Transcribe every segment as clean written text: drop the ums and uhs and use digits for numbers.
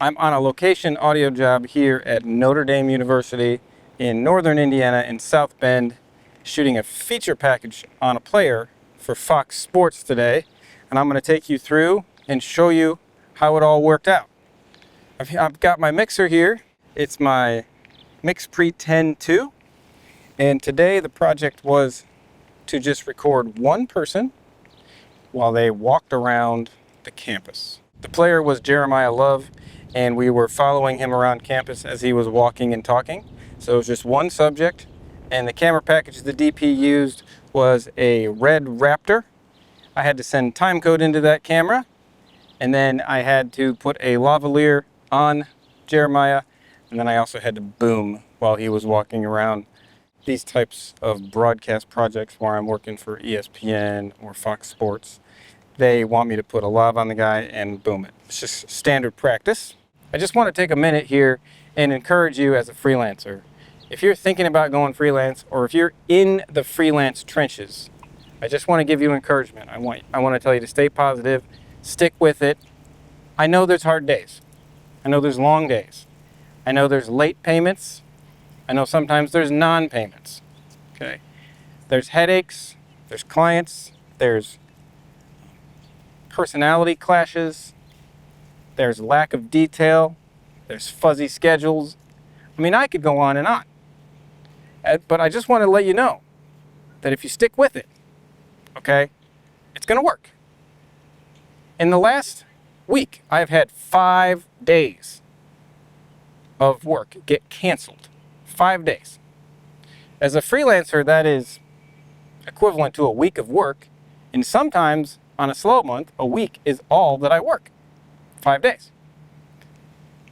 I'm on a location audio job here at Notre Dame University in northern Indiana in South Bend, shooting a feature package on a player for Fox Sports today. And I'm going to take you through and show you how it all worked out. I've got my mixer here. It's my MixPre 10-2. And today the project was to just record one person while they walked around the campus. The player was Jeremiah Love, and we were following him around campus as he was walking and talking. So it was just one subject, and the camera package the DP used was a red Raptor. I had to send timecode into that camera, and then I had to put a lavalier on Jeremiah, and then I also had to boom while he was walking around. These types of broadcast projects where I'm working for ESPN or Fox Sports, they want me to put a lav on the guy and boom it. It's just standard practice. I just want to take a minute here and encourage you as a freelancer. If you're thinking about going freelance, or if you're in the freelance trenches, I just want to give you encouragement. I want to tell you to stay positive, stick with it. I know there's hard days. I know there's long days. I know there's late payments. I know sometimes there's non-payments. Okay. There's headaches, there's clients, there's personality clashes, there's lack of detail, there's fuzzy schedules. I mean, I could go on and on. But I just want to let you know that if you stick with it, okay, it's going to work. In the last week, I've had 5 days of work get canceled. 5 days. As a freelancer, that is equivalent to a week of work, and sometimes on a slow month, a week is all that I work. 5 days.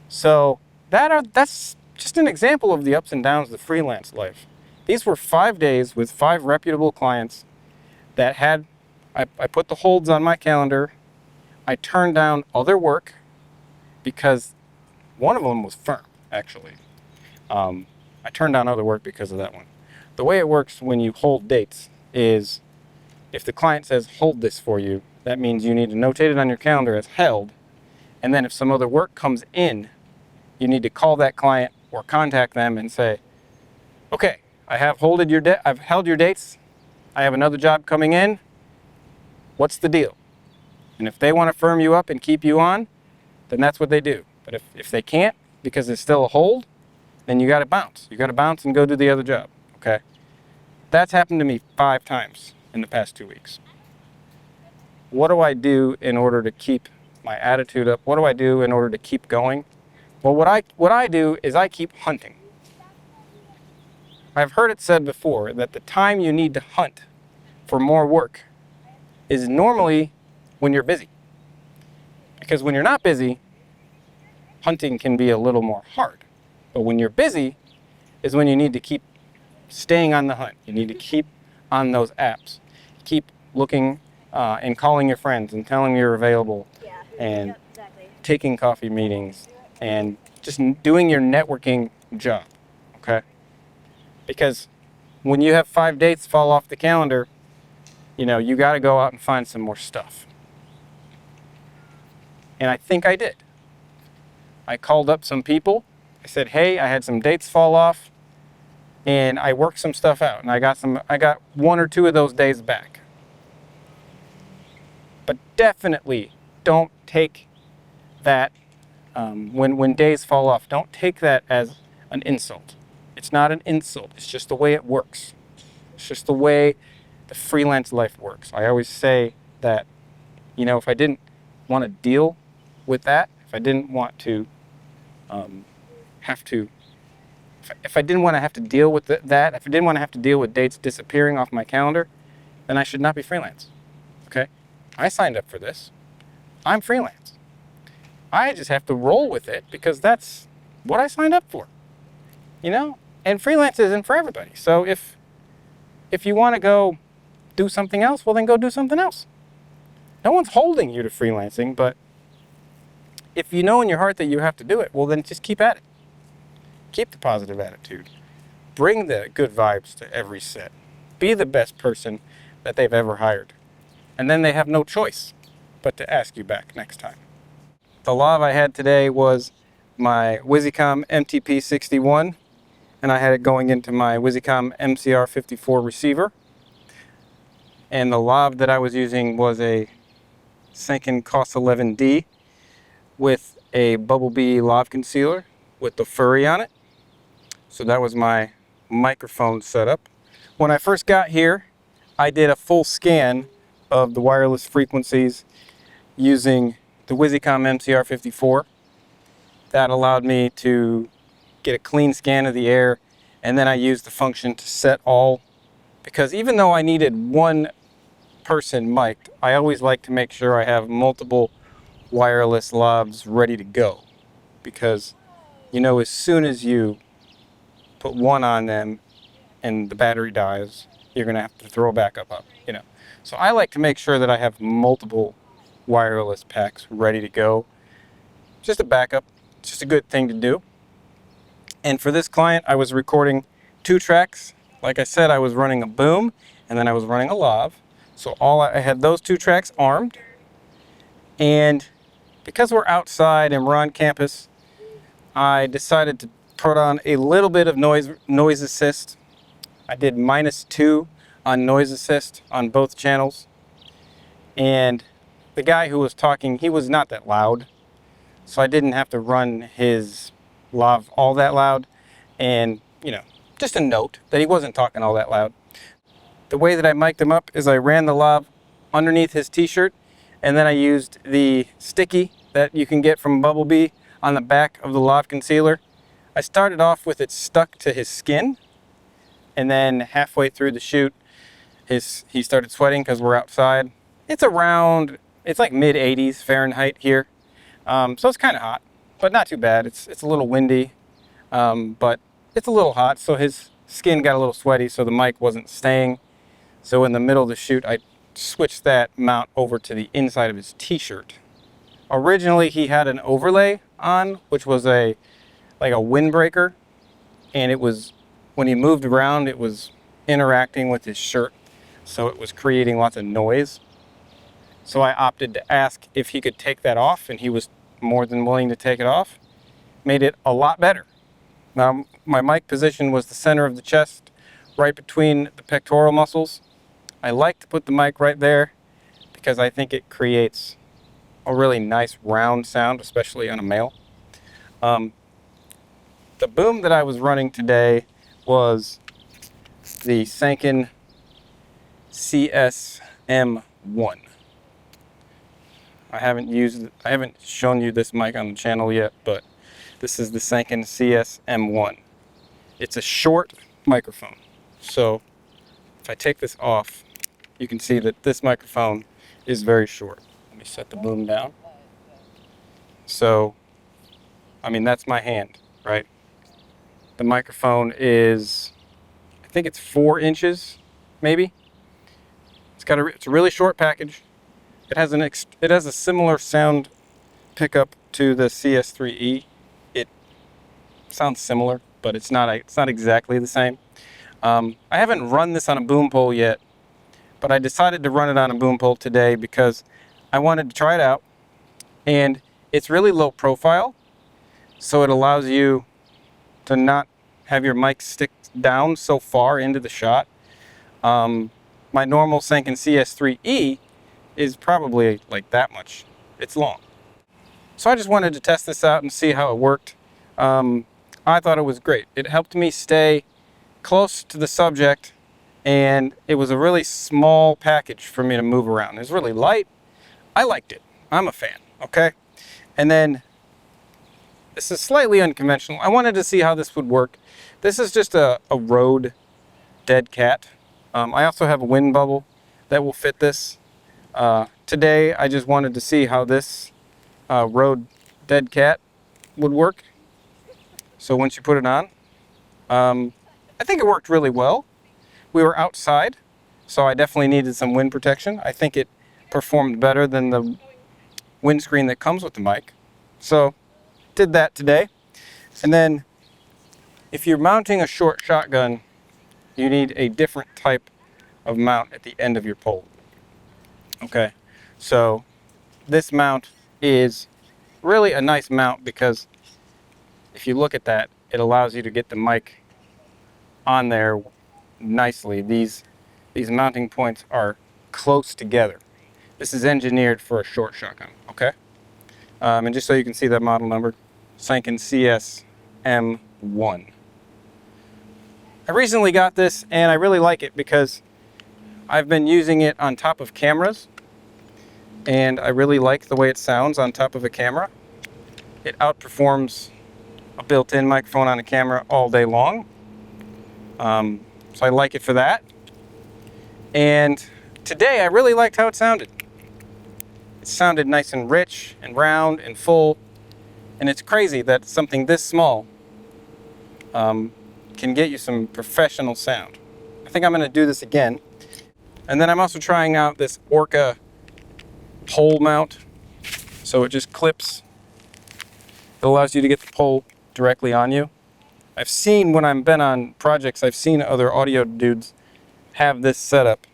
So that's just an example of the ups and downs of the freelance life. These were 5 days with 5 reputable clients that had, I put the holds on my calendar. I turned down other work because one of them was firm, actually. I turned down other work because of that one. The way it works when you hold dates is if the client says, hold this for you, that means you need to notate it on your calendar as held. And then if some other work comes in, you need to call that client or contact them and say, okay, I've held your dates. I have another job coming in. What's the deal? And if they want to firm you up and keep you on, then that's what they do. But if they can't, because it's still a hold, then you got to bounce. You got to bounce and go do the other job, okay? That's happened to me 5 times in the past 2 weeks. What do I do in order to keep my attitude up? What do I do in order to keep going? Well, what I do is I keep hunting. I've heard it said before that the time you need to hunt for more work is normally when you're busy. Because when you're not busy, hunting can be a little more hard. But when you're busy is when you need to keep staying on the hunt. You need to keep on those apps. Keep looking and calling your friends and telling them you're available, and taking coffee meetings and just doing your networking job, okay? Because when you have 5 dates fall off the calendar, you know, you got to go out and find some more stuff. And I think I did. I called up some people. I said, hey, I had some dates fall off, and I worked some stuff out, and I got 1 or 2 of those days back. But definitely don't take that, when days fall off, don't take that as an insult. It's not an insult. It's just the way it works. It's just the way the freelance life works. I always say that, you know, if I didn't want to deal with that, if I didn't want to if I didn't want to have to deal with that, if I didn't want to have to deal with dates disappearing off my calendar, then I should not be freelance. Okay? I signed up for this. I'm freelance. I just have to roll with it because that's what I signed up for. You know? And freelance isn't for everybody. So if you want to go do something else, well then go do something else. No one's holding you to freelancing, but if you know in your heart that you have to do it, well then just keep at it. Keep the positive attitude. Bring the good vibes to every set. Be the best person that they've ever hired. And then they have no choice but to ask you back next time. the lav I had today was my Wizicom MTP61, and I had it going into my Wizicom MCR54 receiver. And the lav that I was using was a Sanken COS 11D with a Bubblebee lav concealer with the furry on it. So that was my microphone setup. When I first got here, I did a full scan of the wireless frequencies using the Wizicom MCR54. That allowed me to get a clean scan of the air, and then I used the function to set all, because even though I needed one person mic'd, I always like to make sure I have multiple wireless lavs ready to go, because you know, as soon as you put one on them and the battery dies, you're gonna have to throw a backup up, you know. So I like to make sure that I have multiple wireless packs ready to go. Just a backup, just a good thing to do. And for this client, I was recording 2 tracks. Like I said, I was running a boom and then I was running a lav. So I had those 2 tracks armed. And because we're outside and we're on campus, I decided to put on a little bit of noise assist. I did -2 on noise assist on both channels. And the guy who was talking, he was not that loud. So I didn't have to run his lav all that loud. And, you know, just a note that he wasn't talking all that loud. The way that I mic'd him up is I ran the lav underneath his t-shirt, and then I used the sticky that you can get from Bubblebee on the back of the lav concealer. I started off with it stuck to his skin, and then halfway through the shoot, he started sweating because we're outside. It's like mid-80s Fahrenheit here, so it's kind of hot, but not too bad. It's a little windy, but it's a little hot, so his skin got a little sweaty, so the mic wasn't staying. So in the middle of the shoot, I switched that mount over to the inside of his t-shirt. Originally, he had an overlay on, which was like a windbreaker, and it was, when he moved around, it was interacting with his shirt, so it was creating lots of noise. So I opted to ask if he could take that off, and he was more than willing to take it off. Made it a lot better. Now, my mic position was the center of the chest, right between the pectoral muscles. I like to put the mic right there because I think it creates a really nice round sound, especially on a male. The boom that I was running today was the Sanken CS-M1. I haven't shown you this mic on the channel yet, but this is the Sanken CS-M1. It's a short microphone. So if I take this off, you can see that this microphone is very short. Let me set the boom down. So, I mean, that's my hand, right? The microphone is, I think it's 4 inches, maybe. It's a really short package. It has a similar sound pickup to the CS3E. It sounds similar, but it's not exactly the same. I haven't run this on a boom pole yet, but I decided to run it on a boom pole today because I wanted to try it out, and it's really low profile, so it allows you to not have your mic stick down so far into the shot. My normal Sanken CS3E is probably like that much. It's long. So I just wanted to test this out and see how it worked. I thought it was great. It helped me stay close to the subject, and it was a really small package for me to move around. It was really light. I liked it. I'm a fan, okay? And then, this is slightly unconventional. I wanted to see how this would work. This is just a Rode dead cat. I also have a wind bubble that will fit this. Today, I just wanted to see how this Rode dead cat would work. So once you put it on, I think it worked really well. We were outside, so I definitely needed some wind protection. I think it performed better than the windscreen that comes with the mic. So, did that today. And then, if you're mounting a short shotgun, you need a different type of mount at the end of your pole. Okay, so this mount is really a nice mount because if you look at that, it allows you to get the mic on there nicely. These mounting points are close together. This is engineered for a short shotgun, okay? And just so you can see that model number, Sanken CS M1. I recently got this and I really like it because I've been using it on top of cameras and I really like the way it sounds on top of a camera. It outperforms a built-in microphone on a camera all day long. So I like it for that. And today I really liked how it sounded. It sounded nice and rich and round and full. And it's crazy that something this small can get you some professional sound. I think I'm going to do this again. And then I'm also trying out this Orca pole mount. So it just clips. It allows you to get the pole directly on you. I've seen, when I've been on projects, I've seen other audio dudes have this setup.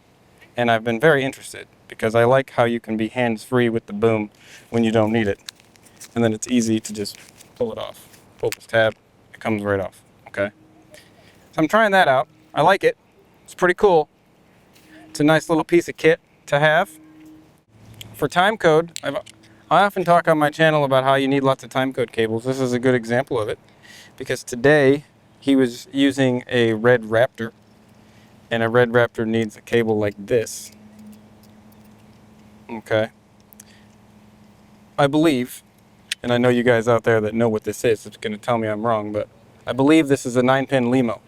And I've been very interested because I like how you can be hands-free with the boom when you don't need it. And then it's easy to just pull it off. Pull this tab, it comes right off, okay? So I'm trying that out. I like it. It's pretty cool. It's a nice little piece of kit to have. For timecode, I often talk on my channel about how you need lots of timecode cables. This is a good example of it because today he was using a Red Raptor, and a Red Raptor needs a cable like this. Okay. I believe, and I know you guys out there that know what this is, it's going to tell me I'm wrong, but I believe this is a 9-pin Lemo.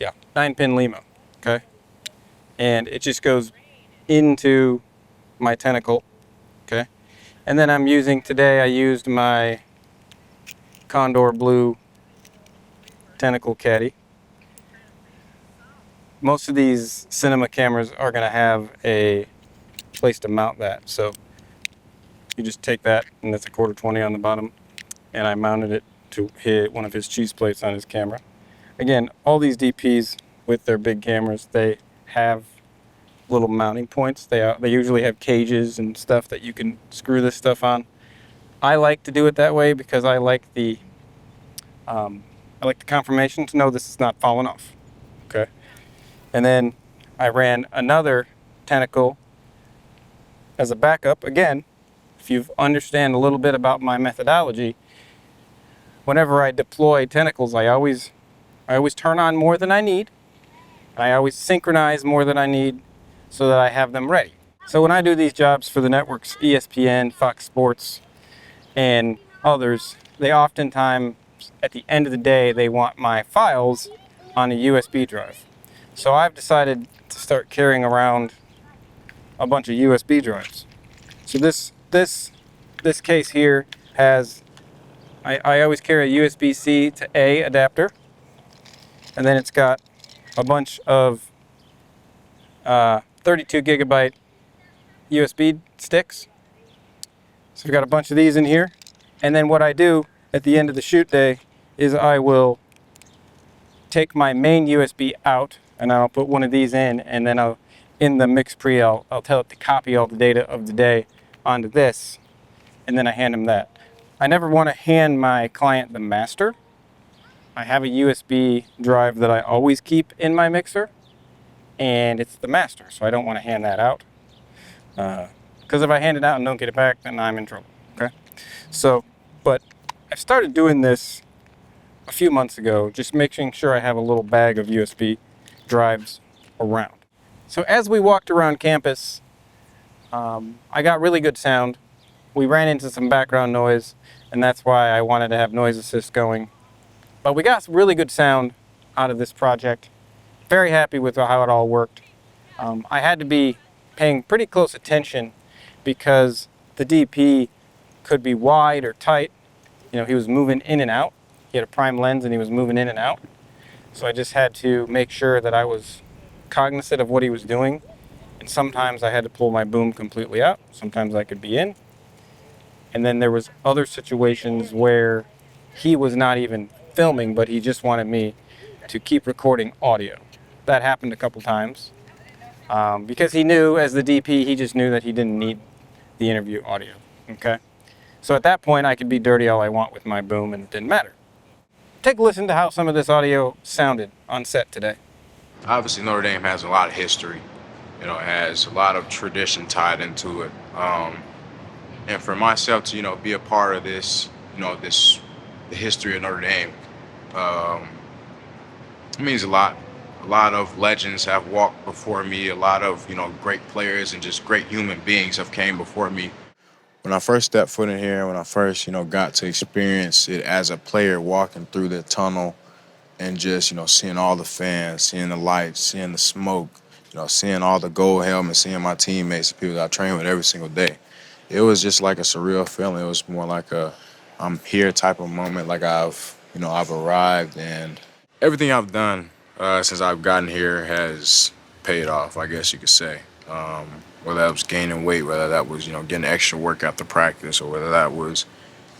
Yeah, 9-pin Lemo, okay? And it just goes into my Tentacle, okay? And then today I used my Kondor blue Tentacle Caddy. Most of these cinema cameras are going to have a place to mount that, so you just take that, and that's a 1/4-20 on the bottom, and I mounted it to hit one of his cheese plates on his camera. Again, all these DPs with their big cameras, they have little mounting points. They usually have cages and stuff that you can screw this stuff on. I like to do it that way because I like the confirmation to know this is not falling off. Okay, and then I ran another Tentacle as a backup. Again, if you understand a little bit about my methodology, whenever I deploy Tentacles, I always turn on more than I need. I always synchronize more than I need so that I have them ready. So when I do these jobs for the networks, ESPN, Fox Sports, and others, they oftentimes, at the end of the day, they want my files on a USB drive. So I've decided to start carrying around a bunch of USB drives. So this case here has, I always carry a USB-C to A adapter, and then it's got a bunch of 32 gigabyte USB sticks. So I've got a bunch of these in here, and then what I do at the end of the shoot day is I will take my main USB out and I'll put one of these in, and then in the MixPre I'll tell it to copy all the data of the day onto this, and then I hand them that. I never want to hand my client the master. I have a USB drive that I always keep in my mixer, and it's the master, so I don't want to hand that out. Because if I hand it out and don't get it back, then I'm in trouble, okay? So, but I started doing this a few months ago, just making sure I have a little bag of USB drives around. So as we walked around campus, I got really good sound. We ran into some background noise, and that's why I wanted to have noise assist going. But we got some really good sound out of this project. Very happy with how it all worked. I had to be paying pretty close attention because the DP could be wide or tight. You know, he was moving in and out. He had a prime lens and he was moving in and out. So I just had to make sure that I was cognizant of what he was doing. And sometimes I had to pull my boom completely out. Sometimes I could be in. And then there was other situations where he was not even filming, but he just wanted me to keep recording audio. That happened a couple times. Because he knew, as the DP, he just knew that he didn't need the interview audio, okay? So at that point, I could be dirty all I want with my boom and it didn't matter. Take a listen to how some of this audio sounded on set today. Obviously, Notre Dame has a lot of history. You know, it has a lot of tradition tied into it. And for myself to, be a part of this, the history of Notre Dame, um, it means a lot. A lot of legends have walked before me. A lot of, great players and just great human beings have came before me. When I first stepped foot in here, when I first, got to experience it as a player walking through the tunnel and just, seeing all the fans, seeing the lights, seeing the smoke, seeing all the gold helmets, seeing my teammates, the people that I train with every single day. It was just like a surreal feeling. It was more like a I'm here type of moment, like I've arrived, and everything I've done since I've gotten here has paid off, I guess you could say. Whether that was gaining weight, whether that was, getting extra work after practice, or whether that was,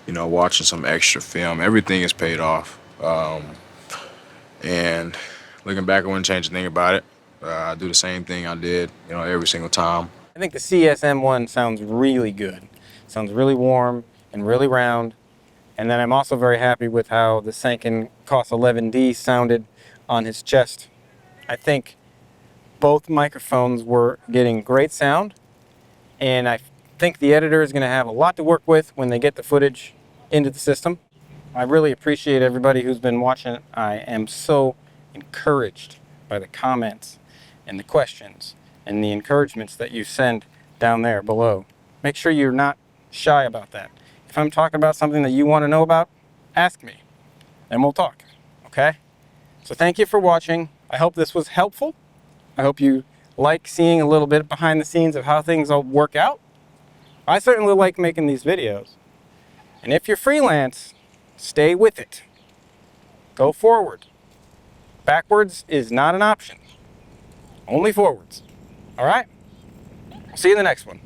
watching some extra film, everything has paid off. And looking back, I wouldn't change a thing about it. I do the same thing I did, every single time. I think the CSM1 sounds really good. Sounds really warm and really round. And then I'm also very happy with how the Sanken COS 11D sounded on his chest. I think both microphones were getting great sound, and I think the editor is going to have a lot to work with when they get the footage into the system. I really appreciate everybody who's been watching. I am so encouraged by the comments and the questions and the encouragements that you send down there below. Make sure you're not shy about that. If I'm talking about something that you want to know about, ask me and we'll talk, okay? So thank you for watching. I hope this was helpful. I hope you like seeing a little bit behind the scenes of how things all work out. I certainly like making these videos. And if you're freelance, stay with it. Go forward. Backwards is not an option. Only forwards. All right? See you in the next one.